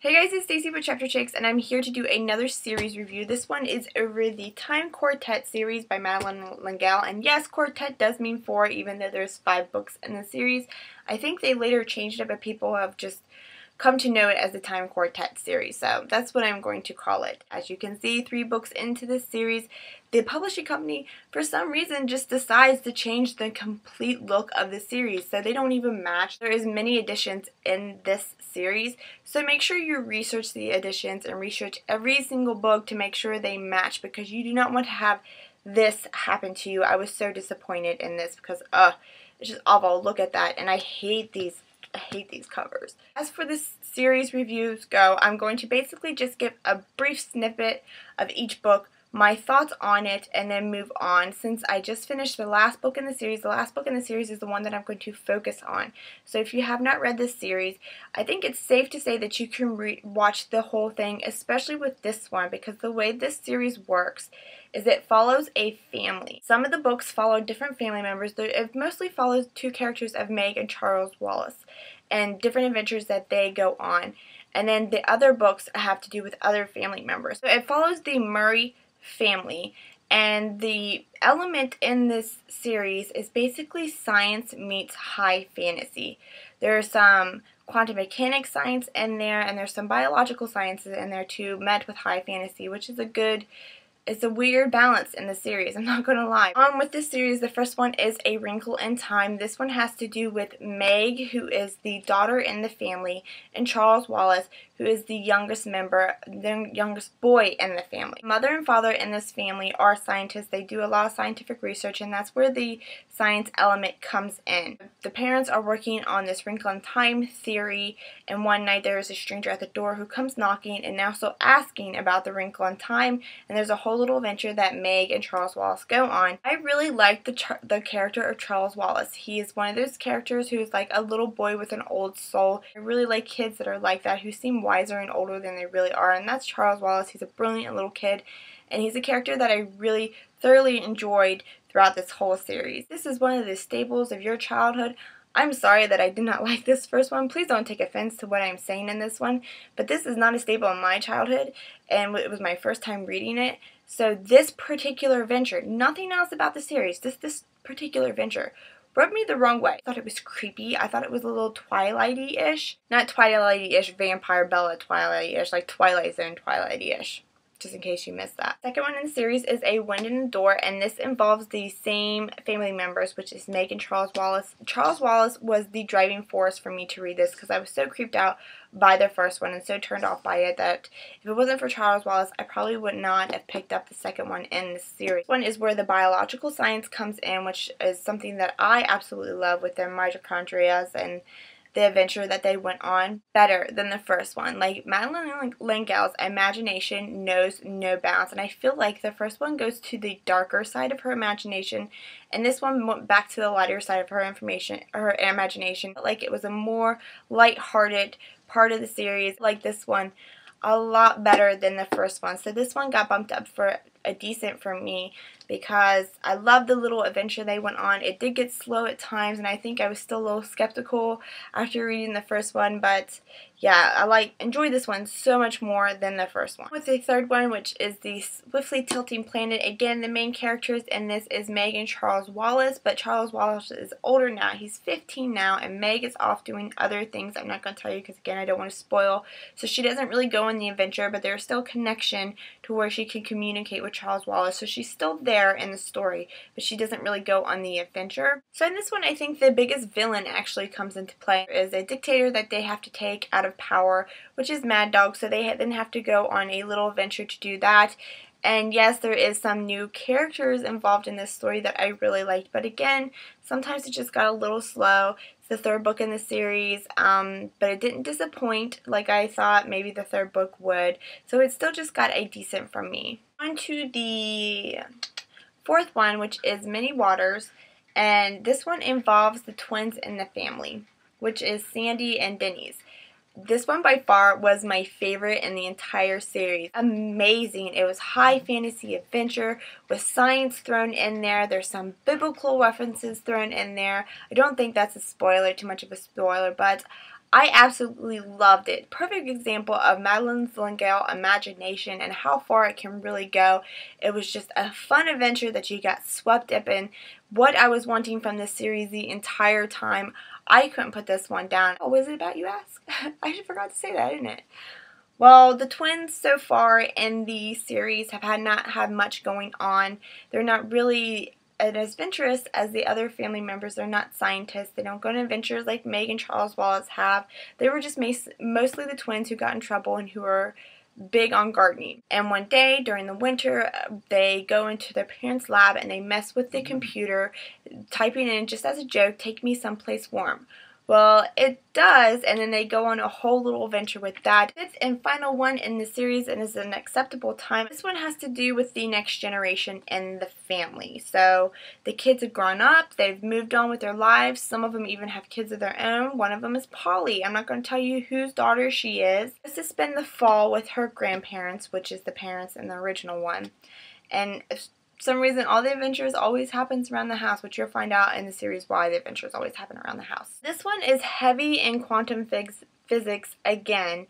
Hey guys, it's Stacy with Chapter Chicks, and I'm here to do another series review. This one is over the Time Quartet series by Madeleine L'Engle, and yes, quartet does mean four, even though there's 5 books in the series. I think they later changed it, but people have just come to know it as the Time Quartet series, so that's what I'm going to call it. As you can see, 3 books into this series, the publishing company, for some reason, just decides to change the complete look of the series, so they don't even match. There is many editions in this series, so make sure you research the editions and research every single book to make sure they match, because you do not want to have this happen to you. I was so disappointed in this because, it's just awful. Look at that, and I hate these covers. As for this series reviews go, I'm going to basically just give a brief snippet of each book, my thoughts on it, and then move on. Since I just finished the last book in the series is the one that I'm going to focus on. So if you have not read this series, I think it's safe to say that you can watch the whole thing, especially with this one, because the way this series works is it follows a family. Some of the books follow different family members. It mostly follows 2 characters of Meg and Charles Wallace and different adventures that they go on. And then the other books have to do with other family members. So it follows the Murray family, and the element in this series is basically science meets high fantasy. There's some quantum mechanics science in there, and there's some biological sciences in there too, met with high fantasy, which is it's a weird balance in the series, I'm not going to lie. On with this series, the first one is A Wrinkle in Time. This one has to do with Meg, who is the daughter in the family, and Charles Wallace, who is the youngest member, the youngest boy in the family. Mother and father in this family are scientists. They do a lot of scientific research, and that's where the science element comes in. The parents are working on this wrinkle in time theory, and one night there is a stranger at the door who comes knocking and also asking about the wrinkle in time, and there's a whole little adventure that Meg and Charles Wallace go on. I really like the character of Charles Wallace. He is one of those characters who's like a little boy with an old soul. I really like kids that are like that, who seem wiser and older than they really are, and that's Charles Wallace. He's a brilliant little kid, and he's a character that I really thoroughly enjoyed throughout this whole series. This is one of the staples of your childhood. I'm sorry that I did not like this first one. Please don't take offense to what I'm saying in this one, but this is not a staple in my childhood, and it was my first time reading it. So this particular adventure, nothing else about the series, this particular adventure, rubbed me the wrong way. I thought it was creepy. I thought it was a little Twilight-y-ish. Not Twilight-y-ish, Vampire Bella Twilight-y-ish, like Twilight Zone Twilight-y-ish, just in case you missed that. Second one in the series is A Wind in the Door, and this involves the same family members, which is Meg and Charles Wallace. Charles Wallace was the driving force for me to read this, because I was so creeped out by the first one and so turned off by it that if it wasn't for Charles Wallace, I probably would not have picked up the second one in the series. This one is where the biological science comes in, which is something that I absolutely love with their mitochondria and the adventure that they went on, better than the first one. Like, Madeleine L'Engle's imagination knows no bounds, and I feel like the first one goes to the darker side of her imagination, and this one went back to the lighter side of her imagination. Like, it was a more light-hearted part of the series. Like this one a lot better than the first one. So this one got bumped up for a decent for me, because I love the little adventure they went on. It did get slow at times, and I think I was still a little skeptical after reading the first one, but yeah, I enjoy this one so much more than the first one. With the third one, which is the Swiftly Tilting Planet, again, the main characters in this is Meg and Charles Wallace, but Charles Wallace is older now. He's 15 now, and Meg is off doing other things. I'm not going to tell you because, again, I don't want to spoil. So she doesn't really go on the adventure, but there's still connection to where she can communicate with Charles Wallace. So she's still there in the story, but she doesn't really go on the adventure. So in this one, I think the biggest villain actually comes into play. There is a dictator that they have to take out of power, which is Mad Dog, so they then have to go on a little adventure to do that. And yes, there is some new characters involved in this story that I really liked, but again, sometimes it just got a little slow. It's the third book in the series, but it didn't disappoint like I thought maybe the third book would, so it still just got a decent from me. On to the fourth one, which is Many Waters, and this one involves the twins in the family, which is Sandy and Denise. This one by far was my favorite in the entire series. Amazing. It was high fantasy adventure with science thrown in there. There's some biblical references thrown in there. I don't think that's too much of a spoiler, but I absolutely loved it. Perfect example of Madeleine L'Engle imagination and how far it can really go. It was just a fun adventure that you got swept up in. What I was wanting from this series the entire time. I couldn't put this one down. What was it about, you ask? I forgot to say that, didn't it? Well, the twins so far in the series have not had much going on. They're not really as adventurous as the other family members. They're not scientists. They don't go on adventures like Meg and Charles Wallace have. They were just mostly the twins who got in trouble and who were big on gardening. And one day during the winter, they go into their parents' lab and they mess with the computer, typing in just as a joke, "Take me someplace warm." Well, it does, and then they go on a whole little adventure with that. Fifth and final one in the series, and is an acceptable time. This one has to do with the next generation in the family. So the kids have grown up, they've moved on with their lives. Some of them even have kids of their own. One of them is Polly. I'm not going to tell you whose daughter she is. She has to spend the fall with her grandparents, which is the parents in the original one. And for some reason, all the adventures always happens around the house, which you'll find out in the series why the adventures always happen around the house. This one is heavy in quantum physics again,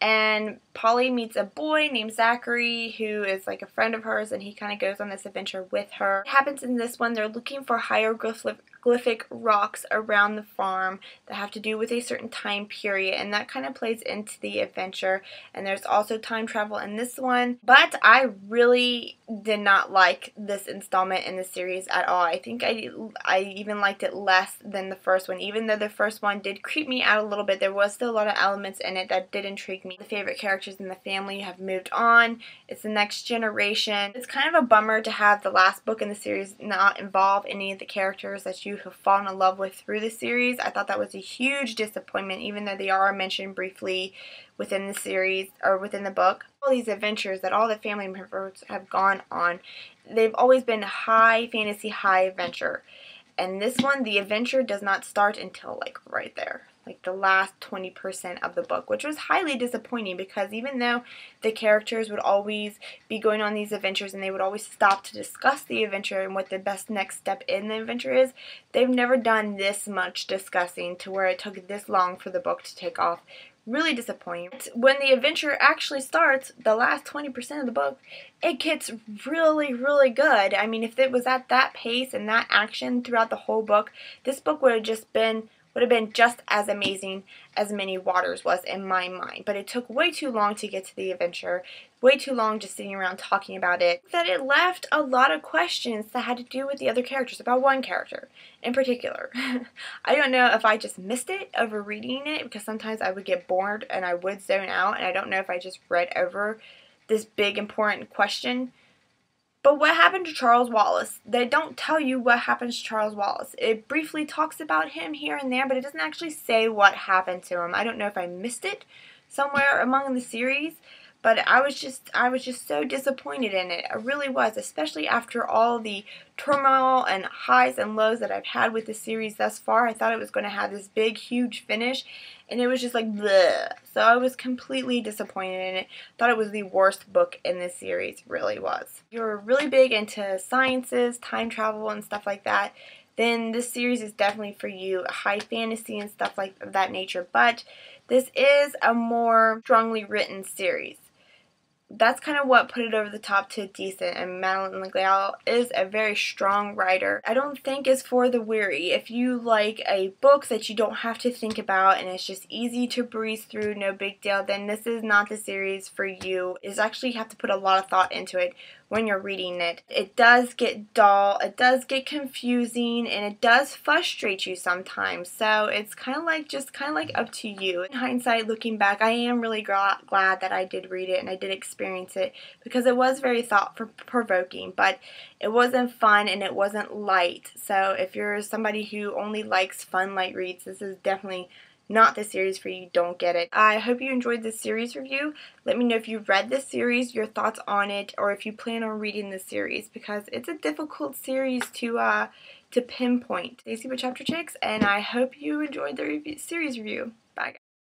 and Polly meets a boy named Zachary who is like a friend of hers, and he kind of goes on this adventure with her. What happens in this one, they're looking for hieroglyphic rocks around the farm that have to do with a certain time period, and that kind of plays into the adventure. And there's also time travel in this one, but I really did not like this installment in the series at all. I think I even liked it less than the first one. Even though the first one did creep me out a little bit, there was still a lot of elements in it that did intrigue me. The favorite characters in the family have moved on. It's the next generation. It's kind of a bummer to have the last book in the series not involve any of the characters that you have fallen in love with through the series. I thought that was a huge disappointment, even though they are mentioned briefly within the series or within the book. All these adventures that all the family members have gone on, they've always been high fantasy, high adventure. And this one, the adventure does not start until like right there, like the last 20% of the book, which was highly disappointing because even though the characters would always be going on these adventures and they would always stop to discuss the adventure and what the best next step in the adventure is, they've never done this much discussing to where it took this long for the book to take off. Really disappointing. When the adventure actually starts, the last 20% of the book, it gets really, really good. I mean, if it was at that pace and that action throughout the whole book, this book would have been just as amazing as Many Waters was in my mind. But it took way too long to get to the adventure, way too long just sitting around talking about it, that it left a lot of questions that had to do with the other characters, about one character in particular. I don't know if I just missed it over reading it, because sometimes I would get bored and I would zone out, and I don't know if I just read over this big important question. But what happened to Charles Wallace? They don't tell you what happens to Charles Wallace. It briefly talks about him here and there, but it doesn't actually say what happened to him. I don't know if I missed it somewhere among the series, but I was just so disappointed in it. I really was, especially after all the turmoil and highs and lows that I've had with the series thus far. I thought it was going to have this big, huge finish, and it was just like bleh. So I was completely disappointed in it. Thought it was the worst book in this series, really was. If you're really big into sciences, time travel, and stuff like that, then this series is definitely for you. High fantasy and stuff like that nature, but this is a more strongly written series. That's kind of what put it over the top to decent, and Madeleine L'Engle is a very strong writer. I don't think it's for the weary. If you like a book that you don't have to think about and it's just easy to breeze through, no big deal, then this is not the series for you. It's actually, you have to put a lot of thought into it when you're reading it. It does get dull, it does get confusing, and it does frustrate you sometimes. So it's kind of like up to you. In hindsight, looking back, I am really glad that I did read it and I did experience it, because it was very thought-provoking, but it wasn't fun and it wasn't light. So if you're somebody who only likes fun, light reads, this is definitely not the series for you. Don't get it. I hope you enjoyed this series review. Let me know if you've read this series, your thoughts on it, or if you plan on reading this series, because it's a difficult series to pinpoint. Stacy with Chapter Chicks, and I hope you enjoyed the series review. Bye, guys.